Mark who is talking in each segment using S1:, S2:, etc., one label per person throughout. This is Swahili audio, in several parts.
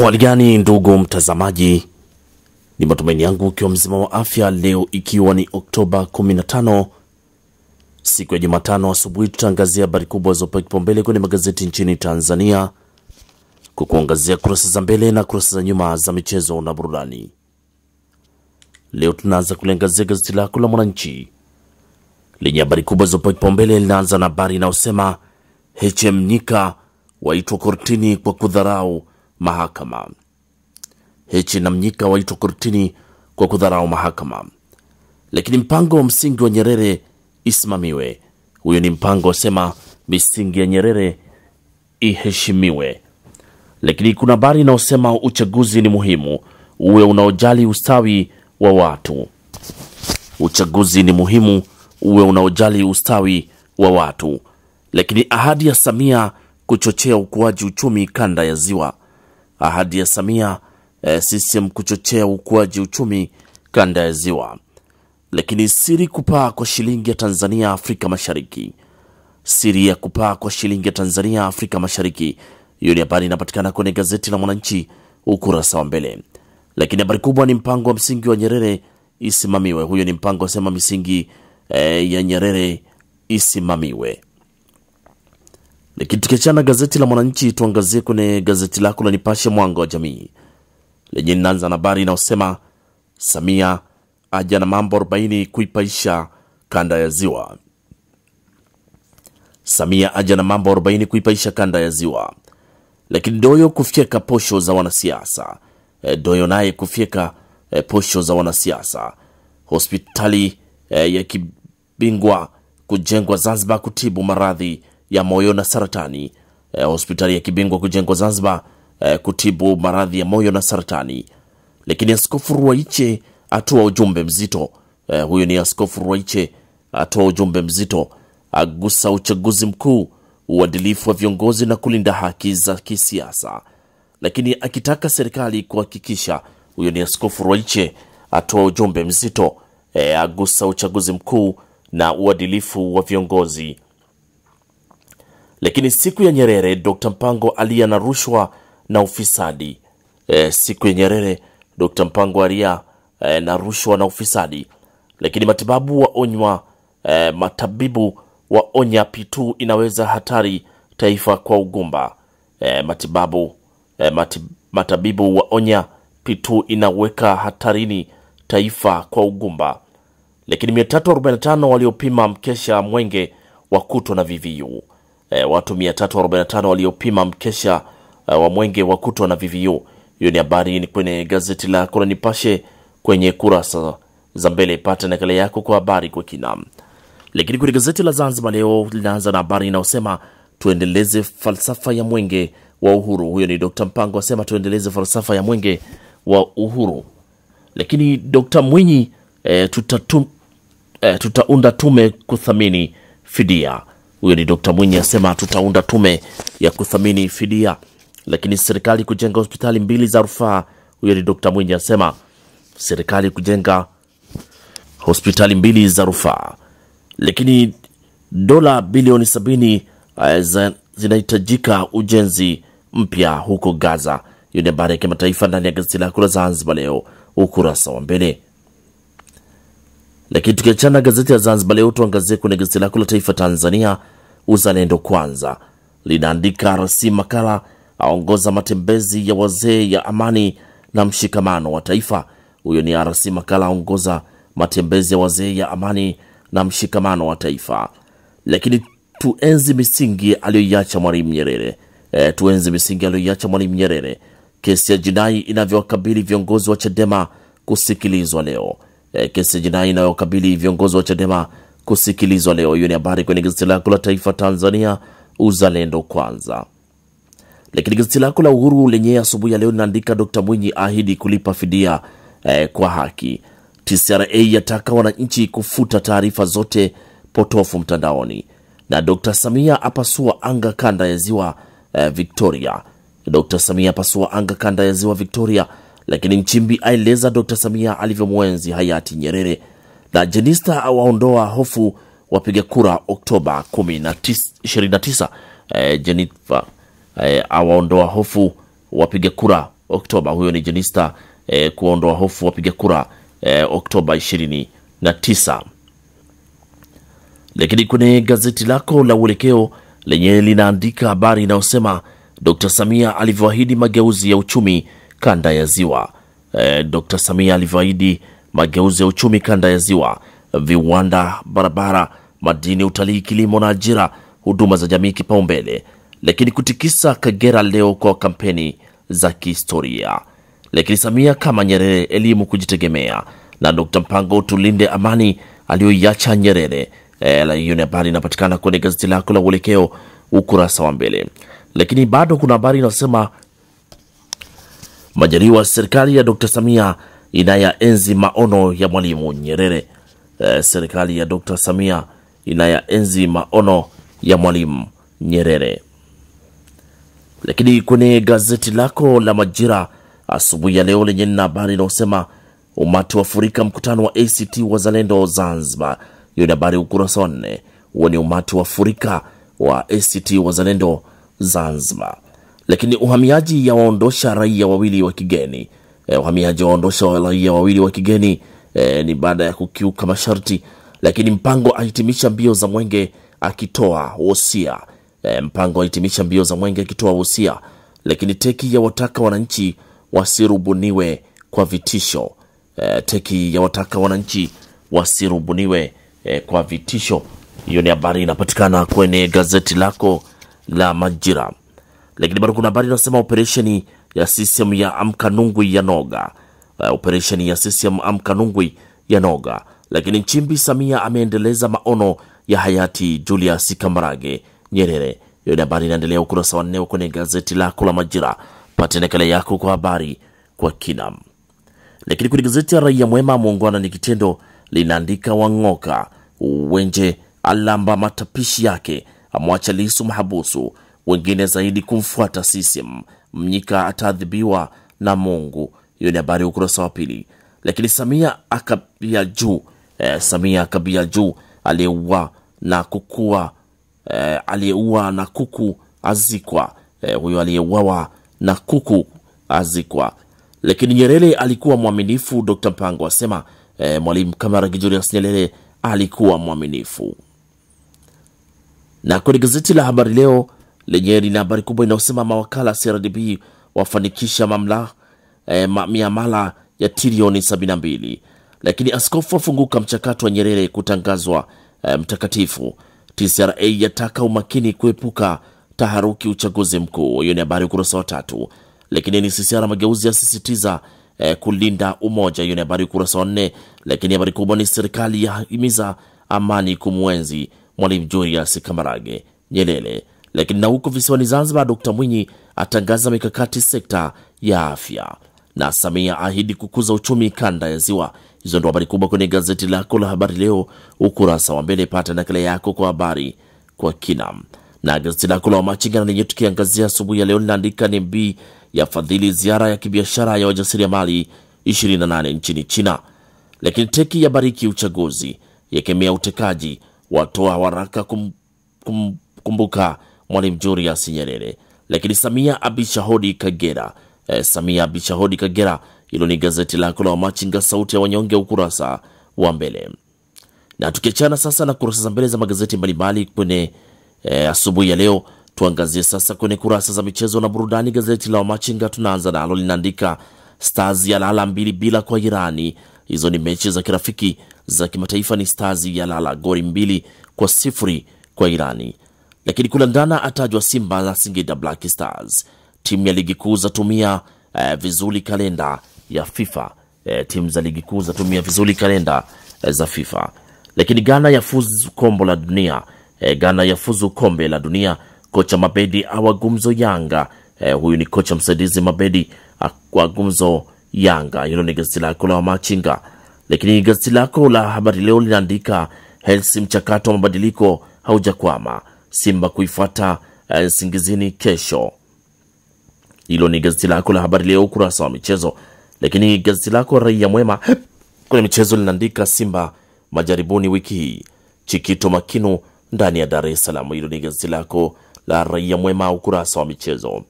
S1: Hali gani ndugu mtazamaji, ni matumaini yangu ukiwa mzima wa afya. Leo ikiwa ni Oktoba 15 siku ya Jumatano asubuhi, tutaangazia habari kubwa zopewa kipaumbele kwenye magazeti nchini Tanzania, kukuangazia kurasa za mbele na kurasa za nyuma za michezo na burudani. Leo tunaanza kuliangazia gazeti lako la Mwananchi lenye habari kubwa zopewa kipaumbele. Linaanza na habari inayosema HM Nyika waitwa kortini kwa kudharau mahakama. HM Nyika waitwa kortini kwa kudharau mahakama. Lakini mpango wa msingi wa Nyerere isimamiwe. Huyo ni mpango wasema misingi ya Nyerere iheshimiwe. Lakini kuna habari inayosema uchaguzi ni muhimu uwe unaojali ustawi wa watu. Uchaguzi ni muhimu uwe unaojali ustawi wa watu. Lakini ahadi ya Samia kuchochea ukuaji uchumi kanda ya Ziwa. Ahadi ya Samia CCM kuchochea ukuaji uchumi kanda ya Ziwa. Lakini siri kupaa kwa shilingi ya Tanzania Afrika Mashariki. Siri ya kupaa kwa shilingi ya Tanzania Afrika Mashariki. Hiyo ni habari inapatikana kwenye gazeti la Mwananchi ukurasa wa mbele. Lakini habari kubwa ni mpango wa msingi wa Nyerere isimamiwe. Huyo ni mpango wasema misingi ya Nyerere isimamiwe. Lakini tukiachana gazeti la Mwananchi, tuangazie kwenye gazeti lako la Nipashe Mwanga wa Jamii lenye linaanza na habari inayosema Samia aja na mambo 40 kuipaisha kanda ya Ziwa. Samia aja na mambo 40 kuipaisha kanda ya Ziwa. Lakini Doyo kufyeka posho za wanasiasa. Doyo naye kufyeka posho za wanasiasa. Hospitali ya kibingwa kujengwa Zanzibar kutibu maradhi ya moyo na saratani. Hospitali ya kibingwa kujengwa Zanzibar kutibu maradhi ya moyo na saratani. Lakini Askofu Ruwaiche atoa ujumbe mzito. Huyo ni Askofu Ruwaiche atoa ujumbe mzito, agusa uchaguzi mkuu, uadilifu wa viongozi na kulinda haki za kisiasa. Lakini akitaka serikali kuhakikisha, huyo ni Askofu Ruwaiche atoa ujumbe mzito, agusa uchaguzi mkuu na uadilifu wa viongozi. Lakini siku ya Nyerere, Dr. Mpango alia na rushwa na ufisadi. Siku ya Nyerere, Dr. Mpango alia na rushwa na ufisadi. Lakini matibabu waonywa, matabibu waonya P2 inaweza hatari taifa kwa ugumba. Matabibu waonya P2 inaweka hatarini taifa kwa ugumba. Lakini 345 waliopima mkesha mwenge wakutwa na VVU. Watu 345 waliopima mkesha wa mwenge wakutwa na VVU. Hiyo ni habari kwenye gazeti la Nipashe kwenye kurasa za mbele. Pata nakala yako kwa habari kwa kina. Lakini kwenye gazeti la Zanzibar Leo linaanza na habari inayosema tuendeleze falsafa ya mwenge wa uhuru. Huyo ni Dr. Mpango asema tuendeleze falsafa ya mwenge wa uhuru. Lakini Dr. Mwinyi tutaunda tume kuthamini fidia. Huyo ni Dr. Mwinyi asema tutaunda tume ya kuthamini fidia. Lakini serikali kujenga hospitali 2 za rufaa. Huyo ni Dr. Mwinyi asema serikali kujenga hospitali 2 za rufaa. Lakini dola bilioni 70 zinahitajika ujenzi mpya huko Gaza. Hiyo ni habari ya kimataifa ndani ya gazeti lako la Zanzibar Leo ukurasa wa mbele. Lakini tukiachana gazeti la Zanzibar Leo, tuangazie kwenye gazeti lako la Taifa Tanzania Uzalendo Kwanza. Linaandika RC Makala aongoza matembezi ya wazee ya amani na mshikamano wa taifa. Huyo ni RC Makala aongoza matembezi ya wazee ya amani na mshikamano wa taifa. Lakini tuenzi misingi aliyoiacha Mwalimu Nyerere. Tuenzi misingi aliyoiacha Mwalimu Nyerere. Kesi ya jinai inavyowakabili viongozi wa Chadema kusikilizwa leo. Kesi ya jinai inayowakabili viongozi wa Chadema kusikilizwa leo. Hiyo ni habari kwenye gazeti lako la Taifa Tanzania Uzalendo Kwanza. Lakini gazeti lako la Uhuru lenye asubuhi ya leo linaandika Dr. Mwinyi ahidi kulipa fidia kwa haki. TCRA yataka wananchi kufuta taarifa zote potofu mtandaoni. Na Dr. Samia apasua anga kanda ya Ziwa Victoria. Dr. Samia apasua anga kanda ya Ziwa Victoria. Lakini Nchimbi aeleza Dr. Samia alivyomwenzi hayati Nyerere. Na Jenista awaondoa hofu wapiga kura Oktoba 29. Jennifer awaondoa hofu wapiga kura Oktoba. Huyo ni Jenista kuondoa hofu wapiga kura Oktoba 29. Lakini kwenye gazeti lako la Uelekeo lenye linaandika habari inayosema Dr. Samia alivyoahidi mageuzi ya uchumi kanda ya Ziwa. Dr. Samia alivyoahidi mageuzi ya uchumi kanda ya Ziwa, viwanda, barabara, madini, utalii, kilimo na ajira, huduma za jamii kipaumbele. Lakini kutikisa Kagera leo kwa kampeni za kihistoria. Lakini Samia kama Nyerere, elimu kujitegemea, na Dr. Mpango tulinde amani aliyoiacha Nyerere. Hiyo ni habari inapatikana kwenye gazeti lako la Uelekeo ukurasa wa mbele. Lakini bado kuna habari inasema Majaliwa, serikali ya Dr. Samia inayaenzi maono ya Mwalimu Nyerere. Serikali ya Dr. Samia inayaenzi maono ya Mwalimu Nyerere. Lakini kwenye gazeti lako la Majira asubuhi ya leo lenye na habari inayosema umati wafurika mkutano wa ACT Wazalendo Zanzibar. Hiyo ni habari ukurasa wa 4. Huo ni umati wafurika wa ACT Wazalendo Zanzibar. Lakini uhamiaji ya waondosha raia wawili wa kigeni. Uhamiaji wa waondosha raia wawili wa kigeni ni baada ya kukiuka masharti. Lakini Mpango ahitimisha mbio za mwenge akitoa wosia. Mpango ahitimisha mbio za mwenge akitoa wosia. Lakini teki ya wataka wananchi wasirubuniwe kwa vitisho. Teki ya wataka wananchi wasirubuniwe kwa vitisho. Hiyo ni habari inapatikana kwenye gazeti lako la Majira. Lakini bado kuna habari inasema operesheni ya CCM ya Amka Nungwi ya noga. Operesheni ya CCM Amka Nungwi ya noga. Lakini Nchimbi, Samia ameendeleza maono ya hayati Julius Kambarage Nyerere. Hiyo ni habari inaendelea ukurasa wa 4 kwenye gazeti lako la Majira. Pata nakala yako kwa habari kwa kina. Lakini kwenye gazeti ya Raia Mwema, muungwana ni kitendo, linaandika Wang'oka Wenje alamba matapishi yake, amwacha Lissu mahabusu, wengine zaidi kumfuata CCM, Mnyika atadhibiwa na Mungu. Hiyo ni habari ukurasa wa 2. Lakini Samia akabia juu, Samia akabia juu, aliyeua na kuku azikwa. Huyo aliyeuawa na kuku azikwa. Lakini Nyerere alikuwa mwaminifu, Dr. Mpango asema Mwalimu Kambarage Julius Nyerere alikuwa mwaminifu. Na kwenye gazeti la Habari Leo lenye lina habari kubwa inayosema mawakala CRDB wafanikisha miamala ya trilioni 72. Lakini askofu afunguka mchakato wa Nyerere kutangazwa mtakatifu. TCRA yataka umakini kuepuka taharuki uchaguzi mkuu. Hiyo ni habari ukurasa wa 3. Lakini NCCR mageuzi yasisitiza kulinda umoja. Hiyo ni habari ukurasa wa 4. Lakini habari kubwa ni serikali yahimiza amani kumwenzi Mwalimu Julius Kambarage Nyerere. Lakini na huko visiwani Zanzibar, Dr. Mwinyi atangaza mikakati sekta ya afya, na Samia ahidi kukuza uchumi kanda ya Ziwa. Hizo ndo habari kubwa kwenye gazeti lako la Habari Leo ukurasa wa mbele. Pata nakala yako kwa habari kwa kina. Na gazeti lako la Wamachinga lenye tukiangazia asubuhi ya leo linaandika NMB ya fadhili ziara ya kibiashara ya wajasiriamali 28 nchini China. Lakini teki ya bariki uchaguzi, yakemea utekaji, watoa waraka kumbuka Mwalimu Julius Nyerere. Lakini Samia abisha hodi Kagera. Samia abisha hodi Kagera. Hilo ni gazeti lako la Wamachinga, sauti ya wanyonge ukurasa wa mbele. Na tukiachana sasa na kurasa za mbele za magazeti mbalimbali kwenye asubuhi ya leo, tuangazie sasa kwenye kurasa za michezo na burudani. Gazeti la Wamachinga tunaanza nalo linaandika Stars ya lala 2-0 kwa Irani. Hizo ni mechi za kirafiki za kimataifa, ni Stars ya lala goli 2-0 kwa Irani. Lakini kulandana atajwa Simba na Singida Black Stars. Timu ya ligi kuu zatumia vizuri kalenda ya FIFA. Timu za ligi kuu zatumia vizuri kalenda za FIFA. Lakini Ghana yafuzu kombe la dunia. Ghana yafuzu kombe la dunia. Kocha Mabedi awagumzo Yanga. Huyu ni kocha msaidizi Mabedi awagumzo Yanga. Hilo ni gazeti lako la Wamachinga. Lakini gazeti lako la Habari Leo linaandika Helsi, mchakato wa mabadiliko haujakwama, Simba kuifuata Singizini kesho. Hilo ni gazeti lako la Habari Leo ukurasa wa michezo. Lakini gazeti lako Raia Mwema kwenye michezo linaandika Simba majaribuni wiki hii, Chikito Makinu ndani ya Dar es Salaam. Hilo ni gazeti lako la Raia Mwema ukurasa wa michezo.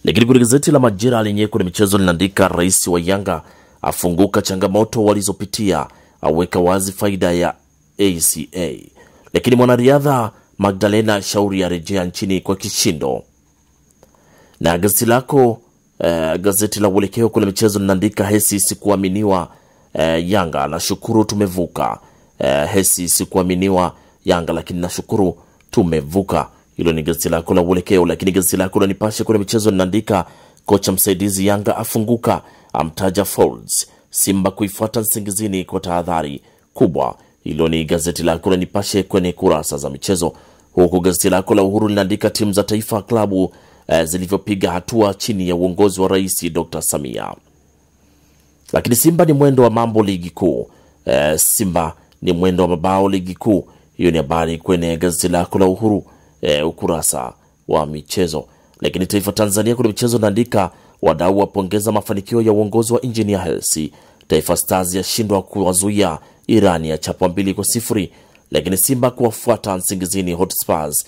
S1: Lakini kwenye gazeti la Majira lenyewe kwenye michezo linaandika rais wa Yanga afunguka changamoto walizopitia, aweka wazi faida ya ACA. Lakini mwanariadha Magdalena Shauri arejea nchini kwa kishindo. Na gazeti lako gazeti la Uelekeo kwenye michezo linaandika Hesi sikuaminiwa, Yanga nashukuru tumevuka. Hesi sikuaminiwa Yanga lakini nashukuru tumevuka. Hilo ni gazeti lako la Uelekeo. Lakini gazeti lako la Nipashe kwenye michezo linaandika kocha msaidizi Yanga afunguka, amtaja Folds, Simba kuifuata Nsingizini kwa tahadhari kubwa. Hilo ni gazeti lako la Nipashe kwenye kurasa za michezo. Huku gazeti lako la Uhuru linaandika timu za taifa klabu zilivyopiga hatua chini ya uongozi wa Rais Dr. Samia. Lakini Simba ni mwendo wa mambo ligi kuu. Simba ni mwendo wa mabao ligi kuu. Hiyo ni habari kwenye gazeti lako la Uhuru ukurasa wa michezo. Lakini Taifa Tanzania kwenye michezo linaandika wadau wapongeza mafanikio ya uongozi wa Engineer Hersi. Taifa Stars yashindwa kuwazuia Irani ya chapwa 2-0. Lakini Simba kuwafuata Nsingizini Hotspurs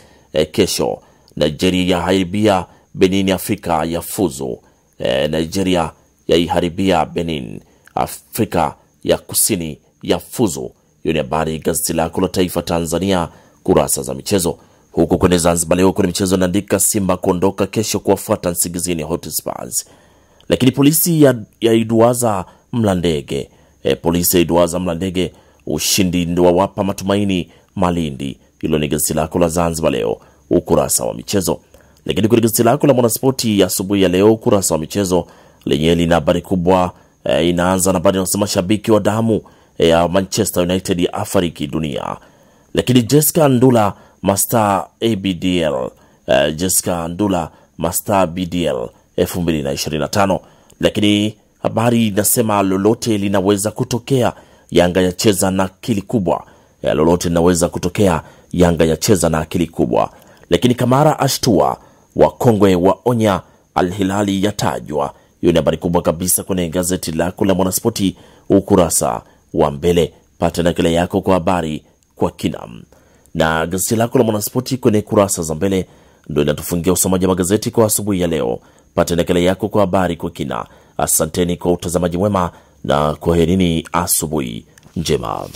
S1: kesho. Nigeria yaharibia Benin, Afrika ya fuzu. Nigeria yaiharibia Benin, Afrika ya Kusini ya fuzu. Hiyo ni habari gazeti lako la Taifa Tanzania kurasa za michezo. Huku kwenye Zanzibar Leo kwenye michezo naandika Simba kuondoka kesho kuwafuata Nsingizini Hotspurs. Lakini polisi yaiduaza Mlandege. Polisi yaiduaza Mlandege, ushindi ndio wawapa matumaini Malindi. Hilo ni gazeti lako la Zanzibar Leo ukurasa wa michezo. Lakini kwenye gazeti lako la Mwanaspoti ya asubuhi ya leo ukurasa wa michezo lenyewe lina habari kubwa. Inaanza na habari inasema shabiki wa damu ya Manchester United ya afariki dunia. Lakini Jessica Ndula Master ABDL, Jessica Ndula Master BDL 2025. Lakini habari inasema lolote linaweza kutokea, Yanga yacheza na akili kubwa. Lolote linaweza kutokea, Yanga yacheza na akili kubwa. Lakini Kamara ashtua, wakongwe waonya, Al Hilali yatajwa. Hiyo ni habari kubwa kabisa kwenye gazeti lako la Mwanaspoti ukurasa wa mbele. Pata nakala yako kwa habari kwa kina. Na gazeti lako la Mwanaspoti kwenye kurasa za mbele ndio inatufungia usomaji wa magazeti kwa asubuhi ya leo. Pata nakala yako kwa habari kwa kina. Asanteni kwa utazamaji mwema na kwaherini, asubuhi njema.